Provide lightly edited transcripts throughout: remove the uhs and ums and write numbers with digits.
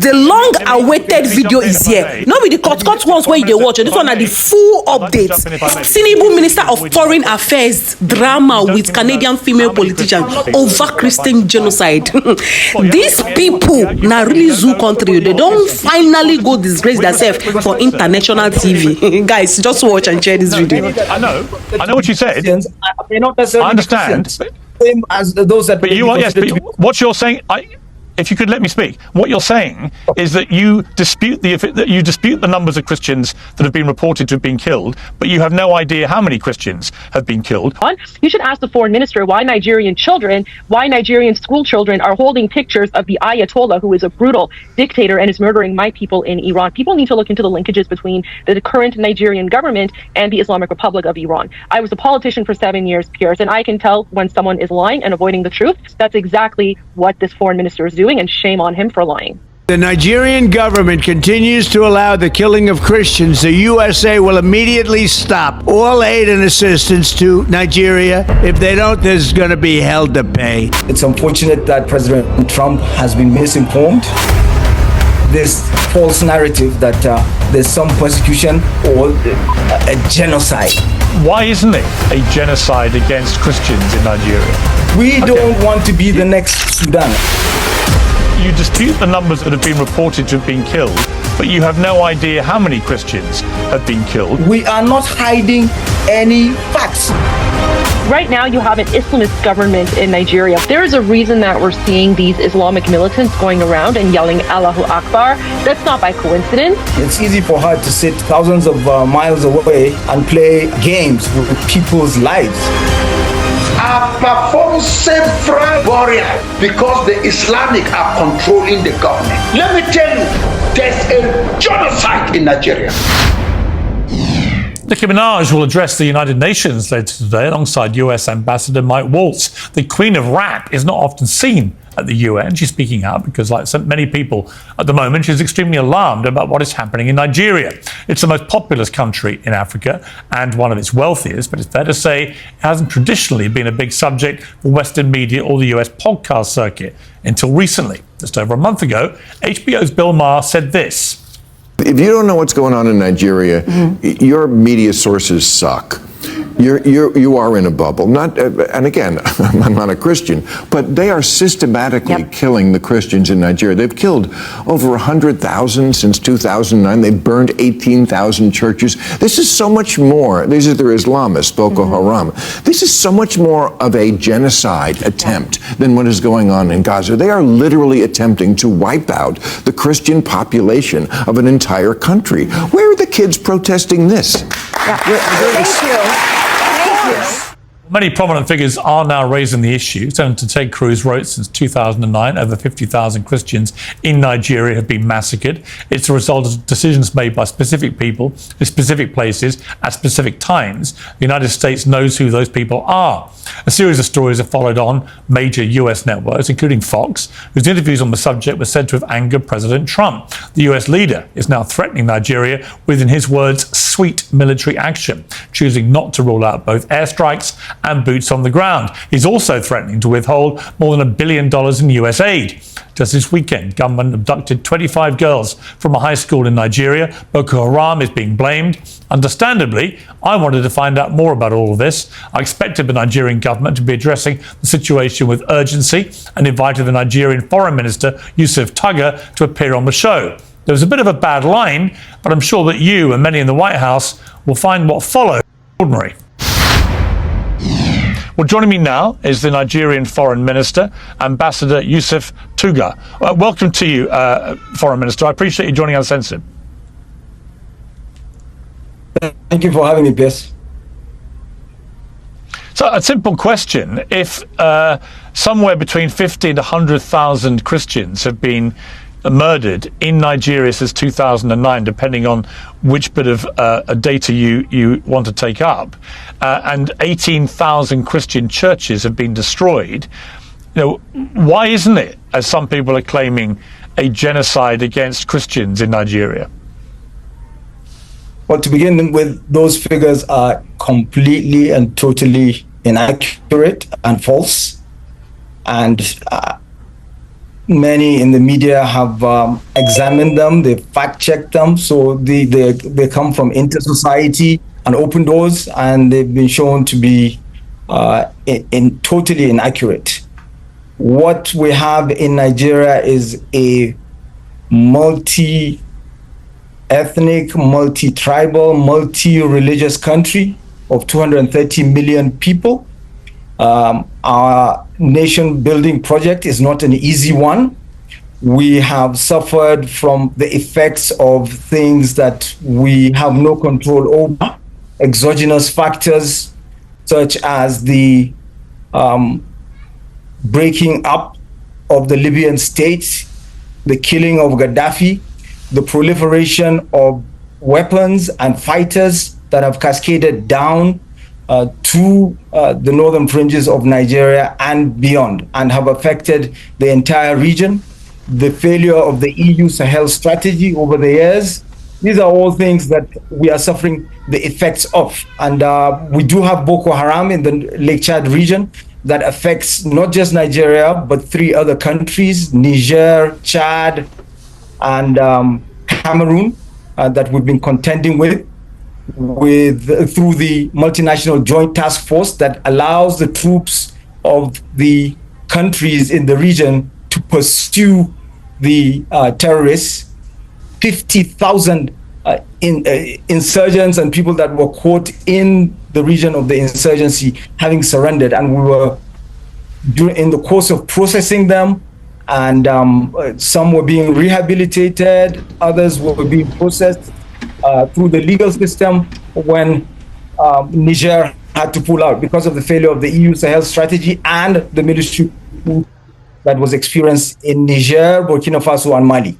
The long-awaited video is here. Not with the cut ones where you watch. This one are the full updates. Tinibu Minister of Foreign Affairs drama with Canadian female politician over Christian genocide. These people now really zoo country. They don't finally go disgrace themselves for international TV. Guys, just watch and share this video. I know what you said. I understand. Same as those that. But you are, yes. But what you're saying, if you could let me speak, what you're saying is that you dispute the numbers of Christians that have been reported to have been killed, but you have no idea how many Christians have been killed. You should ask the foreign minister why Nigerian school children are holding pictures of the Ayatollah, who is a brutal dictator and is murdering my people in Iran. People need to look into the linkages between the current Nigerian government and the Islamic Republic of Iran. I was a politician for 7 years, Piers, and I can tell when someone is lying and avoiding the truth. That's exactly what this foreign minister is doing. And shame on him for lying. The Nigerian government continues to allow the killing of Christians. The USA will immediately stop all aid and assistance to Nigeria. If they don't, there's going to be hell to pay. It's unfortunate that President Trump has been misinformed. This false narrative that there's some persecution or a genocide. Why isn't it a genocide against Christians in Nigeria? We don't want to be the next Sudan. You dispute the numbers that have been reported to have been killed, but you have no idea how many Christians have been killed. We are not hiding any facts. Right now, you have an Islamist government in Nigeria. There is a reason that we're seeing these Islamic militants going around and yelling Allahu Akbar. That's not by coincidence. It's easy for her to sit thousands of miles away and play games with people's lives. I perform several burials because the Islamic are controlling the government. Let me tell you, there's a genocide in Nigeria. Nicki Minaj will address the United Nations later today alongside US Ambassador Mike Waltz. The Queen of Rap is not often seen at the UN. She's speaking out because, like so many people at the moment, she's extremely alarmed about what is happening in Nigeria. It's the most populous country in Africa and one of its wealthiest, but it's fair to say it hasn't traditionally been a big subject for Western media or the US podcast circuit until recently. Just over a month ago, HBO's Bill Maher said this. If you don't know what's going on in Nigeria, your media sources suck. You are in a bubble. And again, I'm not a Christian, but they are systematically killing the Christians in Nigeria. They've killed over 100,000 since 2009. They've burned 18,000 churches. This is so much more. These are their Islamists, Boko Haram. This is so much more of a genocide attempt than what is going on in Gaza. They are literally attempting to wipe out the Christian population of an entire country. Where are the kids protesting this? Thank you. Many prominent figures are now raising the issue. Senator Ted Cruz wrote since 2009, over 50,000 Christians in Nigeria have been massacred. It's a result of decisions made by specific people in specific places at specific times. The United States knows who those people are. A series of stories have followed on major US networks, including Fox, whose interviews on the subject were said to have angered President Trump. The US leader is now threatening Nigeria with, in his words, sweet military action, choosing not to rule out both airstrikes and boots on the ground. He's also threatening to withhold more than $1 billion in US aid. Just this weekend, gunmen abducted 25 girls from a high school in Nigeria. Boko Haram is being blamed. Understandably, I wanted to find out more about all of this. I expected the Nigerian government to be addressing the situation with urgency and invited the Nigerian Foreign Minister, Yusuf Tuggar, to appear on the show. There was a bit of a bad line, but I'm sure that you and many in the White House will find what followed ordinary. Well, joining me now is the Nigerian Foreign Minister, Ambassador Yusuf Tuggar. Welcome to you, Foreign Minister. I appreciate you joining Uncensored. Thank you for having me, Piers. So, a simple question. If somewhere between 50 and 100,000 Christians have been murdered in Nigeria since 2009, depending on which bit of data you want to take up, and 18,000 Christian churches have been destroyed, why isn't it, as some people are claiming, a genocide against Christians in Nigeria? Well, to begin with, those figures are completely and totally inaccurate and false. And many in the media have examined them, they fact-checked them, so they come from Inter-Society and Open Doors, and they've been shown to be totally inaccurate. What we have in Nigeria is a multi-ethnic, multi-tribal, multi-religious country of 230 million people. Our nation building project is not an easy one. We have suffered from the effects of things that we have no control over, exogenous factors such as the breaking up of the Libyan state, the killing of Gaddafi, the proliferation of weapons and fighters that have cascaded down to the northern fringes of Nigeria and beyond, and have affected the entire region. The failure of the EU Sahel strategy over the years. These are all things that we are suffering the effects of. And we do have Boko Haram in the Lake Chad region that affects not just Nigeria, but 3 other countries, Niger, Chad, and Cameroon, that we've been contending with through the multinational joint task force that allows the troops of the countries in the region to pursue the terrorists. 50,000 insurgents and people that were caught in the region of the insurgency having surrendered, and we were in the course of processing them, and some were being rehabilitated, others were being processed through the legal system when Niger had to pull out because of the failure of the EU Sahel strategy and the military coup that was experienced in Niger, Burkina Faso, and Mali.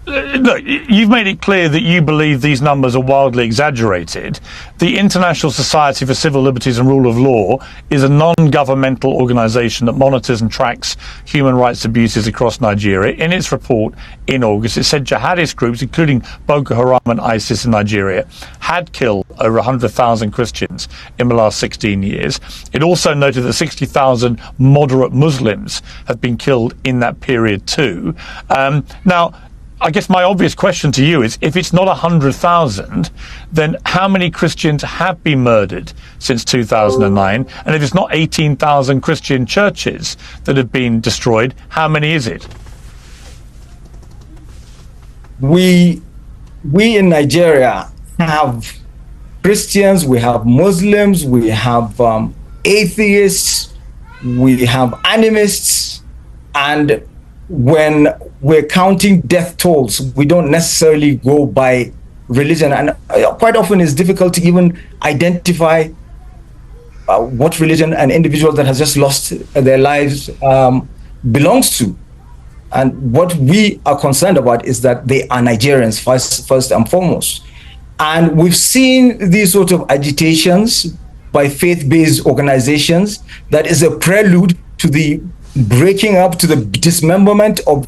Look, you've made it clear that you believe these numbers are wildly exaggerated. The International Society for Civil Liberties and Rule of Law is a non-governmental organisation that monitors and tracks human rights abuses across Nigeria. In its report in August, it said jihadist groups, including Boko Haram and ISIS in Nigeria, had killed over 100,000 Christians in the last 16 years. It also noted that 60,000 moderate Muslims have been killed in that period too. Now, I guess my obvious question to you is, if it's not 100,000, then how many Christians have been murdered since 2009? And if it's not 18,000 Christian churches that have been destroyed, how many is it? We in Nigeria have Christians, we have Muslims, we have atheists, we have animists, and when we're counting death tolls, we don't necessarily go by religion, and quite often it's difficult to even identify what religion an individual that has just lost their lives belongs to. And what we are concerned about is that they are Nigerians first and foremost. And we've seen these sort of agitations by faith-based organizations that is a prelude to the breaking up, to the dismemberment of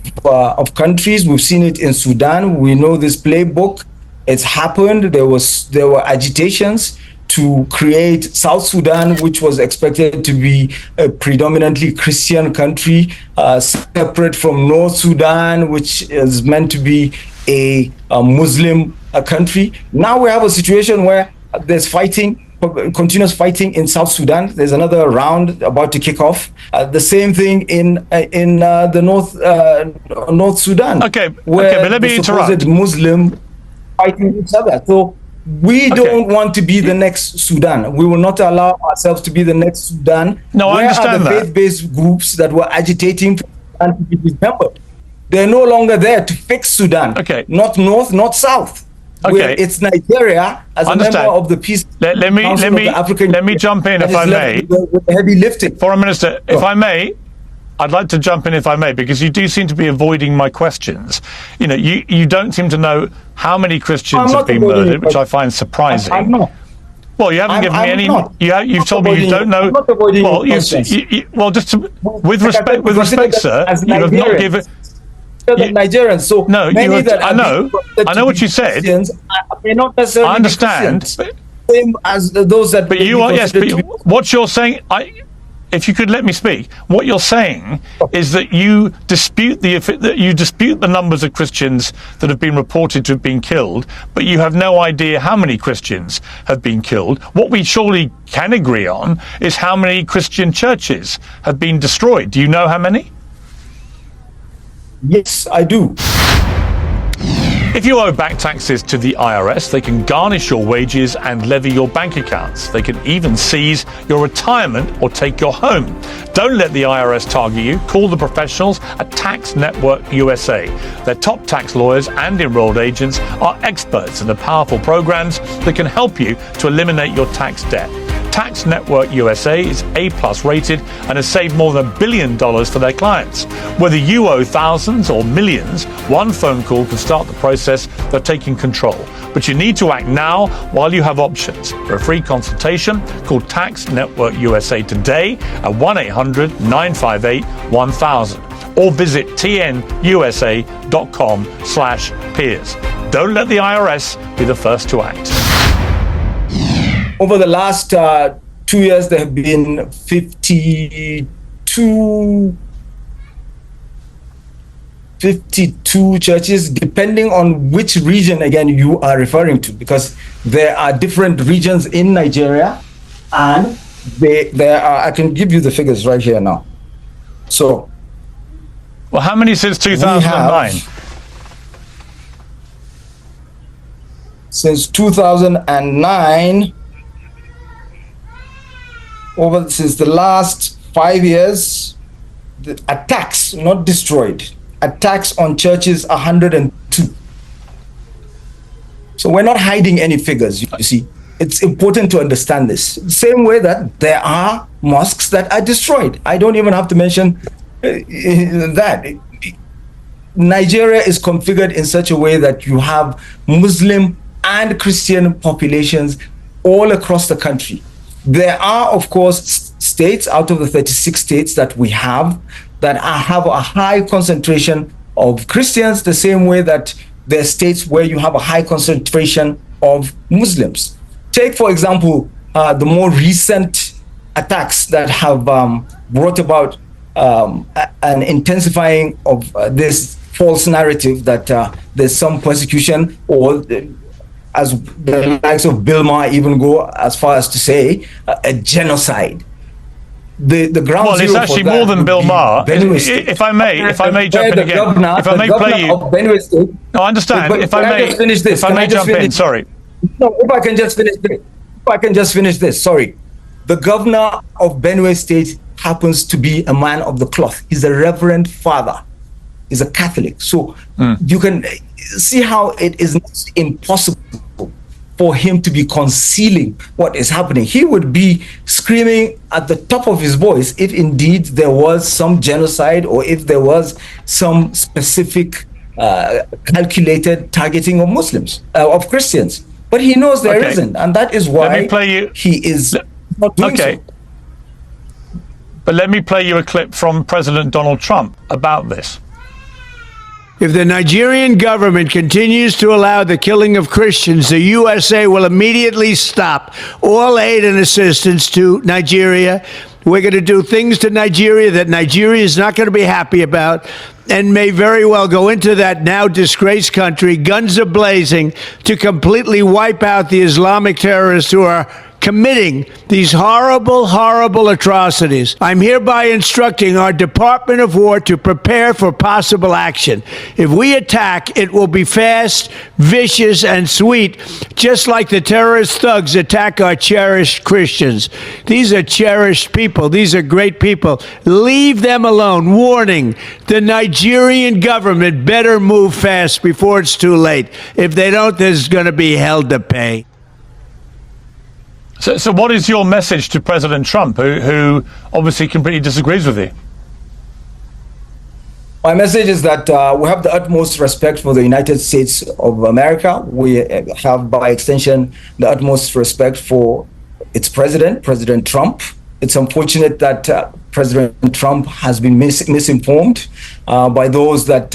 countries. We've seen it in Sudan. We know this playbook. It's happened. There were agitations to create South Sudan, which was expected to be a predominantly Christian country, separate from North Sudan, which is meant to be a Muslim country. Now we have a situation where there's continuous fighting in South Sudan. There's another round about to kick off. The same thing in the North Sudan. Okay, but let me interrupt. Muslim fighting each other. So we don't want to be the next Sudan. We will not allow ourselves to be the next Sudan. No, I understand that. Where are the faith-based groups that were agitating for Sudan to be dismembered? They're no longer there to fix Sudan. Okay. Not North, not South. Okay. It's Nigeria as a member of the Peace Let me jump in if I may. With heavy lifting. Foreign Minister, if I may, I'd like to jump in if I may, because you do seem to be avoiding my questions. You know, you don't seem to know how many Christians have been murdered, which I find surprising. I'm not. Well, you haven't given me any. You've told me you don't know. Well, with respect, sir, you have not given. Nigerians, so no, I know what you said. May not necessarily I understand. same as those that. But you are, yes. But what you're saying, if you could let me speak, what you're saying is that you dispute the numbers of Christians that have been reported to have been killed, but you have no idea how many Christians have been killed. What we surely can agree on is how many Christian churches have been destroyed. Do you know how many? Yes, I do. If you owe back taxes to the IRS, they can garnish your wages and levy your bank accounts. They can even seize your retirement or take your home. Don't let the IRS target you. Call the professionals at Tax Network USA. Their top tax lawyers and enrolled agents are experts in the powerful programs that can help you to eliminate your tax debt. Tax Network USA is A+ rated and has saved more than $1 billion for their clients. Whether you owe thousands or millions, one phone call can start the process of taking control. But you need to act now while you have options. For a free consultation, call Tax Network USA today at 1-800-958-1000 or visit tnusa.com/peers. Don't let the IRS be the first to act. Over the last 2 years, there have been 52 churches, depending on which region, again, you are referring to, because there are different regions in Nigeria, and there are, I can give you the figures right here now. So, well, how many since 2009? Since 2009, since the last 5 years, the attacks, not destroyed, attacks on churches, 102. So we're not hiding any figures, you see. It's important to understand this. Same way that there are mosques that are destroyed. I don't even have to mention that. Nigeria is configured in such a way that you have Muslim and Christian populations all across the country. There are, of course, states out of the 36 states that we have that have a high concentration of Christians, the same way that there are states where you have a high concentration of Muslims. Take, for example, the more recent attacks that have brought about an intensifying of this false narrative that there's some persecution, or as the likes of Bill Maher even go as far as to say, a genocide. The ground well, it's zero actually for that more than Bill Maher. If I may jump in again. If I may play you. No, I understand. If I may jump in. Sorry. No, if I can just finish this. Sorry. The governor of Benue State happens to be a man of the cloth. He's a reverend father. He's a Catholic. So you can see how it is impossible for him to be concealing what is happening. He would be screaming at the top of his voice if indeed there was some genocide, or if there was some specific calculated targeting of Muslims, of Christians. But he knows there isn't, and that is why he is not doing so. But let me play you a clip from President Donald Trump about this. If the Nigerian government continues to allow the killing of Christians, the USA will immediately stop all aid and assistance to Nigeria. We're going to do things to Nigeria that Nigeria is not going to be happy about, and may very well go into that now disgraced country, guns a-blazing, to completely wipe out the Islamic terrorists who are committing these horrible, horrible atrocities. I'm hereby instructing our Department of War to prepare for possible action. If we attack, it will be fast, vicious, and sweet, just like the terrorist thugs attack our cherished Christians. These are cherished people. These are great people. Leave them alone. Warning, the Nigerian government better move fast before it's too late. If they don't, there's going to be hell to pay. So what is your message to President Trump, who obviously completely disagrees with you? My message is that we have the utmost respect for the United States of America. We have, by extension, the utmost respect for its president, President Trump. It's unfortunate that President Trump has been misinformed by those that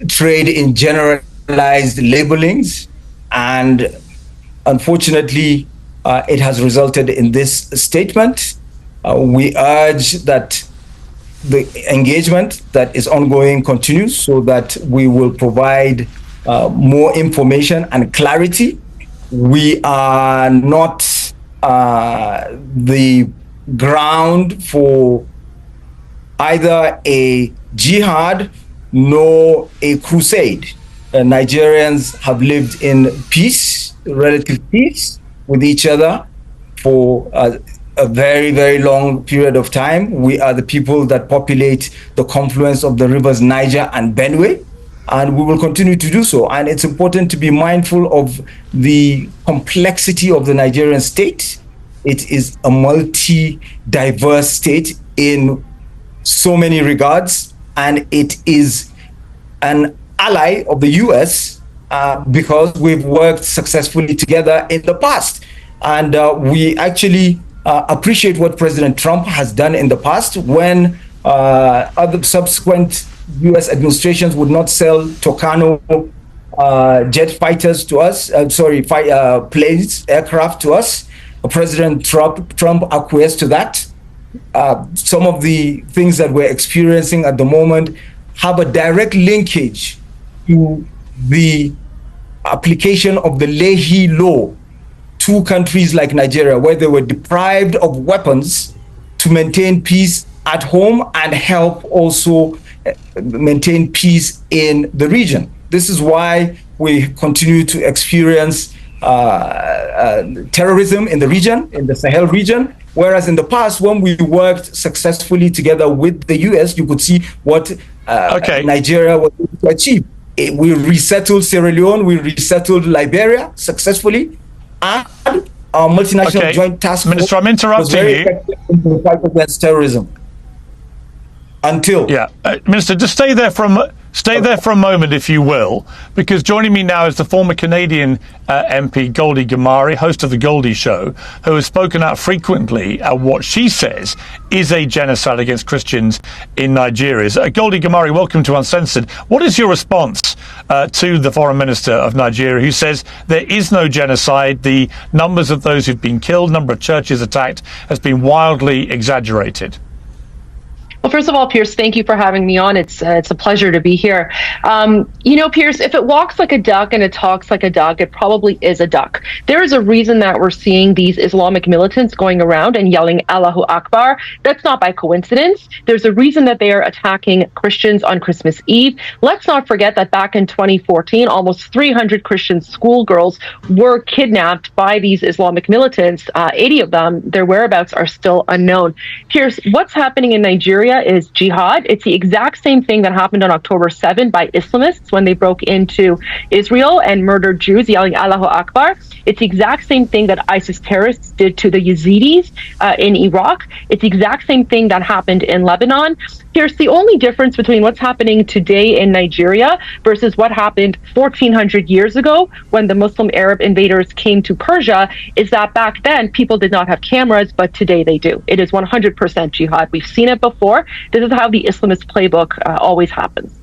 trade in generalized labelings. And unfortunately, it has resulted in this statement. We urge that the engagement that is ongoing continues so that we will provide more information and clarity. We are not the ground for either a jihad nor a crusade. Nigerians have lived in peace, relative peace with each other for a very, very long period of time. We are the people that populate the confluence of the rivers Niger and Benue, and we will continue to do so. And it's important to be mindful of the complexity of the Nigerian state. It is a multi-diverse state in so many regards, and it is an ally of the US because we've worked successfully together in the past. And we actually appreciate what President Trump has done in the past when other subsequent US administrations would not sell Tucano jet fighters to us, planes, aircraft to us. President Trump acquiesced to that. Some of the things that we're experiencing at the moment have a direct linkage to the application of the Leahy Law to countries like Nigeria, where they were deprived of weapons to maintain peace at home and help also maintain peace in the region. This is why we continue to experience terrorism in the region, in the Sahel region, whereas in the past, when we worked successfully together with the US, you could see what Nigeria was able to achieve. We resettled Sierra Leone, we resettled Liberia successfully, and our multinational joint task force Minister, I'm interrupting was very effective in the fight against terrorism. Until Minister, just stay there for a moment, if you will, because joining me now is the former Canadian MP Goldie Ghamari, host of the Goldie Show, who has spoken out frequently at what she says is a genocide against Christians in Nigeria. Goldie Ghamari, welcome to Uncensored. What is your response to the Foreign Minister of Nigeria, who says there is no genocide? The numbers of those who've been killed, number of churches attacked, has been wildly exaggerated. Well, first of all, Piers, thank you for having me on. It's a pleasure to be here. Piers, if it walks like a duck and it talks like a duck, it probably is a duck. There is a reason that we're seeing these Islamic militants going around and yelling Allahu Akbar. That's not by coincidence. There's a reason that they are attacking Christians on Christmas Eve. Let's not forget that back in 2014, almost 300 Christian schoolgirls were kidnapped by these Islamic militants. 80 of them, their whereabouts are still unknown. Piers, what's happening in Nigeria is jihad. It's the exact same thing that happened on October 7 by Islamists when they broke into Israel and murdered Jews yelling Allahu Akbar. It's the exact same thing that ISIS terrorists did to the Yazidis in Iraq. It's the exact same thing that happened in Lebanon. Here's the only difference between what's happening today in Nigeria versus what happened 1400 years ago when the Muslim Arab invaders came to Persia is that back then people did not have cameras, but today they do. It is 100% jihad. We've seen it before. This is how the Islamist playbook always happens.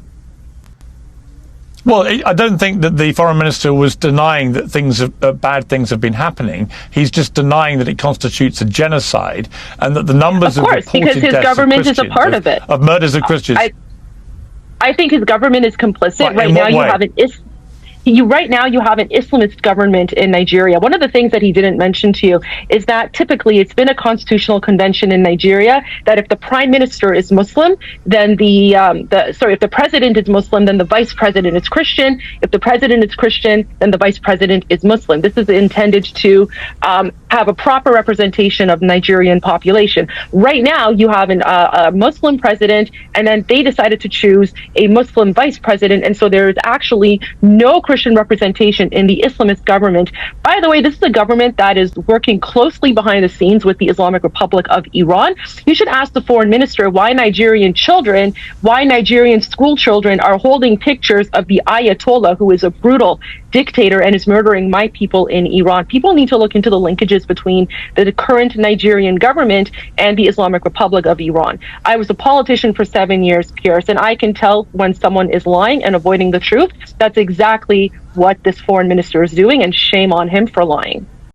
Well, I don't think that the foreign minister was denying that bad things have been happening. He's just denying that it constitutes a genocide and that the numbers of reported because his deaths government of is a part of it. Of murders of Christians. I think his government is complicit. Right now, you have an Islamist government in Nigeria. One of the things that he didn't mention to you is that typically it's been a constitutional convention in Nigeria that if the prime minister is Muslim, then if the president is Muslim, then the vice president is Christian. If the president is Christian, then the vice president is Muslim. This is intended to have a proper representation of Nigerian population. Right now, you have a Muslim president, and then they decided to choose a Muslim vice president, and so there is actually no Christian representation in the Islamist government. By the way, this is a government that is working closely behind the scenes with the Islamic Republic of Iran. You should ask the foreign minister why Nigerian school children are holding pictures of the Ayatollah, who is a brutal dictator and is murdering my people in Iran. People need to look into the linkages between the current Nigerian government and the Islamic Republic of Iran. I was a politician for 7 years, Piers, and I can tell when someone is lying and avoiding the truth. That's exactly what this foreign minister is doing, and shame on him for lying.